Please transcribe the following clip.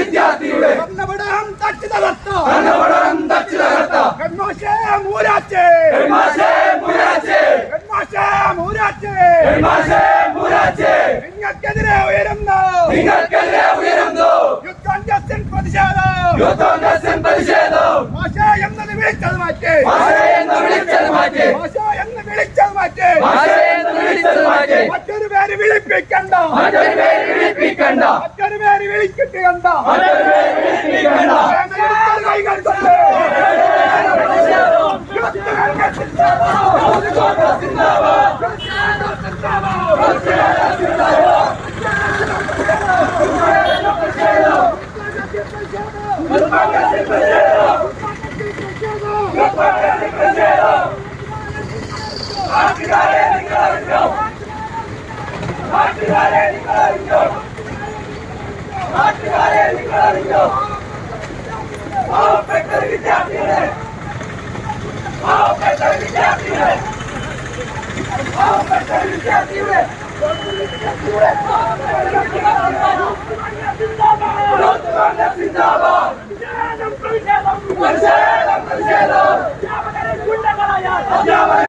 വിദ്യാർത്ഥിയുടെ ഭരണപടം തട്ടി തകർത്ത ഹെഡ്മാസ്റ്റേ മൂരാച്ചേ നിങ്ങൾക്കെതിരെ ഉയരുന്നു യൂത്ത് കോൺഗ്രസിൻ പ്രതിഷേധം മാഷ എന്നത് വിളിച്ചത് മാറ്റി മറ്റൊരു പേര് വിളിപ്പിക്കണ്ട കൈകൾ കൊണ്ട്